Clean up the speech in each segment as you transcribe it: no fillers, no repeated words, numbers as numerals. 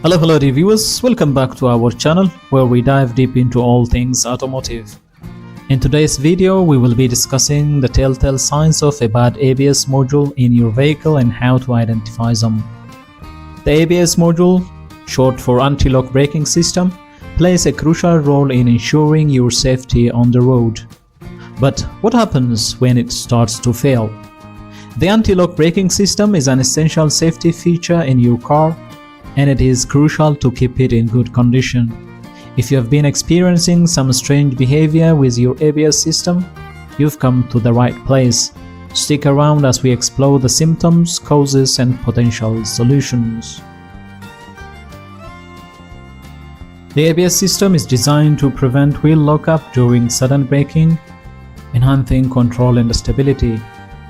Hello reviewers, welcome back to our channel where we dive deep into all things automotive. In today's video, we will be discussing the telltale signs of a bad ABS module in your vehicle and how to identify them. The ABS module, short for anti-lock braking system, plays a crucial role in ensuring your safety on the road. But what happens when it starts to fail? The anti-lock braking system is an essential safety feature in your car, and it is crucial to keep it in good condition. If you have been experiencing some strange behavior with your ABS system, you've come to the right place. Stick around as we explore the symptoms, causes, and potential solutions. The ABS system is designed to prevent wheel lockup during sudden braking, enhancing control and stability.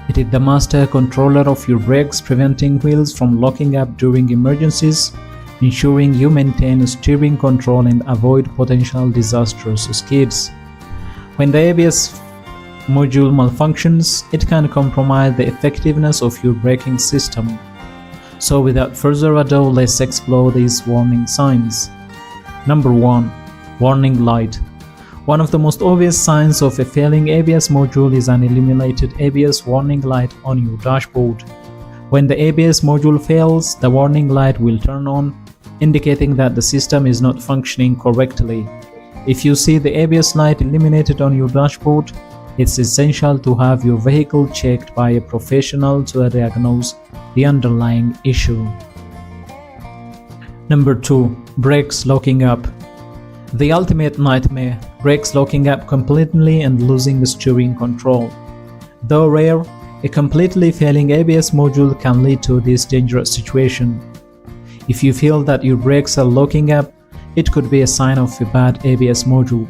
It is the master controller of your brakes, preventing wheels from locking up during emergencies, ensuring you maintain steering control and avoid potential disastrous skids. When the ABS module malfunctions, it can compromise the effectiveness of your braking system. So without further ado, let's explore these warning signs. Number 1. Warning light. One of the most obvious signs of a failing ABS module is an illuminated ABS warning light on your dashboard. When the ABS module fails, the warning light will turn on, indicating that the system is not functioning correctly. If you see the ABS light illuminated on your dashboard, it's essential to have your vehicle checked by a professional to diagnose the underlying issue. Number 2. Brakes locking up. The ultimate nightmare, brakes locking up completely and losing steering control. Though rare, a completely failing ABS module can lead to this dangerous situation. If you feel that your brakes are locking up, it could be a sign of a bad ABS module.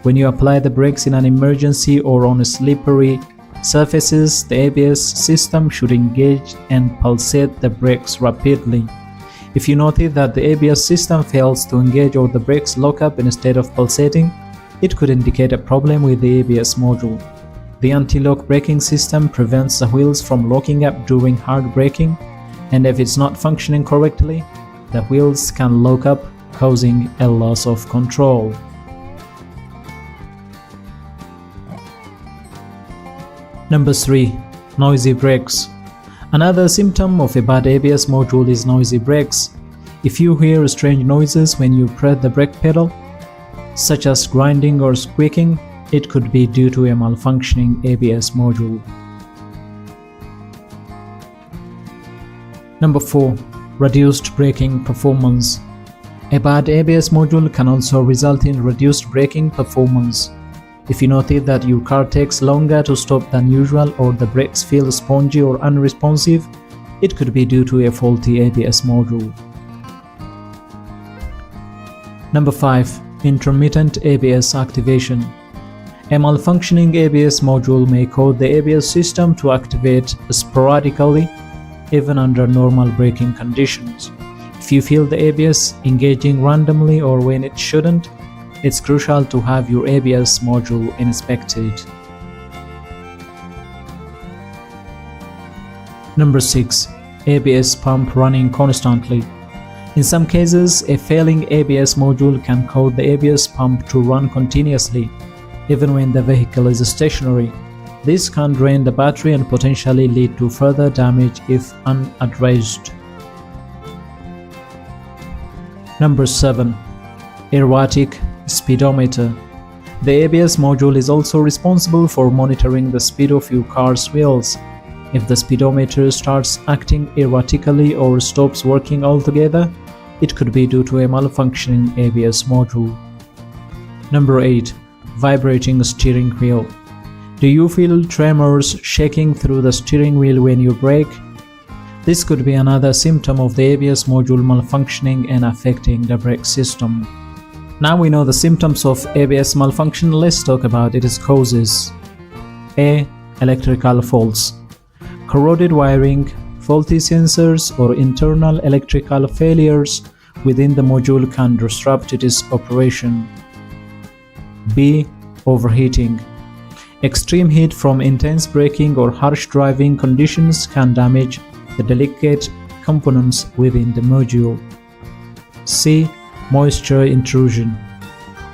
When you apply the brakes in an emergency or on slippery surfaces, the ABS system should engage and pulsate the brakes rapidly. If you notice that the ABS system fails to engage or the brakes lock up instead of pulsating, it could indicate a problem with the ABS module. The anti-lock braking system prevents the wheels from locking up during hard braking, and if it's not functioning correctly, the wheels can lock up, causing a loss of control. Number 3. Noisy brakes. Another symptom of a bad ABS module is noisy brakes. If you hear strange noises when you press the brake pedal, such as grinding or squeaking, it could be due to a malfunctioning ABS module. Number 4. Reduced braking performance. A bad ABS module can also result in reduced braking performance. If you notice that your car takes longer to stop than usual or the brakes feel spongy or unresponsive, it could be due to a faulty ABS module. Number 5. Intermittent ABS activation. A malfunctioning ABS module may cause the ABS system to activate sporadically, even under normal braking conditions. If you feel the ABS engaging randomly or when it shouldn't, it's crucial to have your ABS module inspected. Number 6. ABS pump running constantly. In some cases, a failing ABS module can cause the ABS pump to run continuously, even when the vehicle is stationary. This can drain the battery and potentially lead to further damage if unaddressed. Number 7. Erratic speedometer. The ABS module is also responsible for monitoring the speed of your car's wheels. If the speedometer starts acting erratically or stops working altogether, it could be due to a malfunctioning ABS module. Number 8. Vibrating steering wheel. Do you feel tremors shaking through the steering wheel when you brake? This could be another symptom of the ABS module malfunctioning and affecting the brake system. Now we know the symptoms of ABS malfunction, let's talk about its causes. A. Electrical faults. Corroded wiring, faulty sensors, or internal electrical failures within the module can disrupt its operation. B. Overheating. Extreme heat from intense braking or harsh driving conditions can damage the delicate components within the module. C. Moisture intrusion.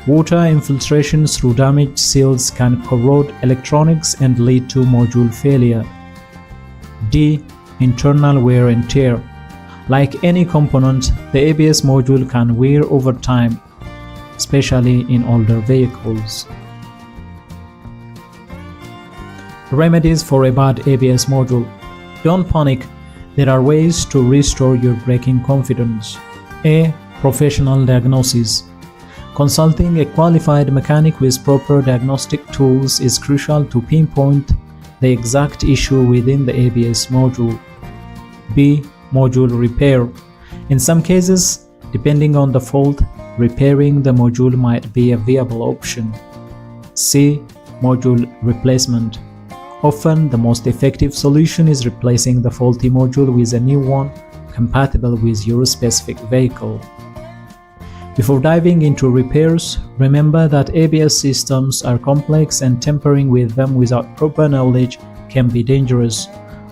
Water infiltration through damaged seals can corrode electronics and lead to module failure. D. Internal wear and tear. Like any component, the ABS module can wear over time, especially in older vehicles. Remedies for a bad ABS module. Don't panic. There are ways to restore your braking confidence. A. Professional diagnosis. Consulting a qualified mechanic with proper diagnostic tools is crucial to pinpoint the exact issue within the ABS module. B. Module repair. In some cases, depending on the fault, repairing the module might be a viable option. C. Module replacement. Often, the most effective solution is replacing the faulty module with a new one compatible with your specific vehicle. Before diving into repairs, remember that ABS systems are complex and tampering with them without proper knowledge can be dangerous.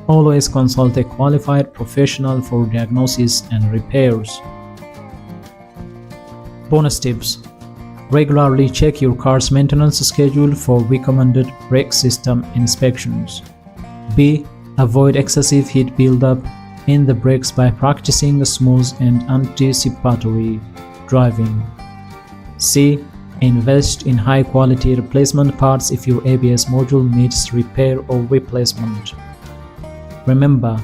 Always consult a qualified professional for diagnosis and repairs. Bonus tips. Regularly check your car's maintenance schedule for recommended brake system inspections. B. Avoid excessive heat buildup in the brakes by practicing smooth and anticipatory driving. C. Invest in high-quality replacement parts if your ABS module needs repair or replacement. Remember,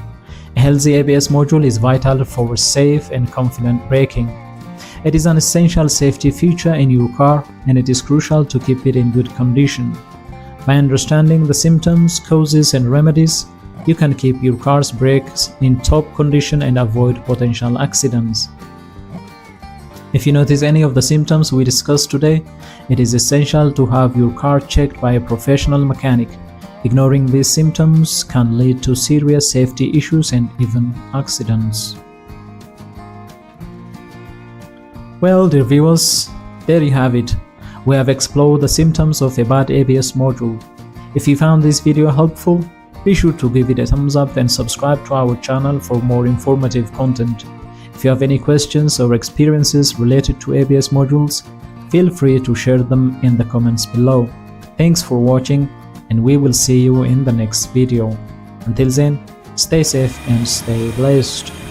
a healthy ABS module is vital for safe and confident braking. It is an essential safety feature in your car, and it is crucial to keep it in good condition. By understanding the symptoms, causes, and remedies, you can keep your car's brakes in top condition and avoid potential accidents. If you notice any of the symptoms we discussed today, it is essential to have your car checked by a professional mechanic. Ignoring these symptoms can lead to serious safety issues and even accidents. Well, dear viewers, there you have it. We have explored the symptoms of a bad ABS module. If you found this video helpful, be sure to give it a thumbs up and subscribe to our channel for more informative content. If you have any questions or experiences related to ABS modules, feel free to share them in the comments below. Thanks for watching, and we will see you in the next video. Until then, stay safe and stay blessed.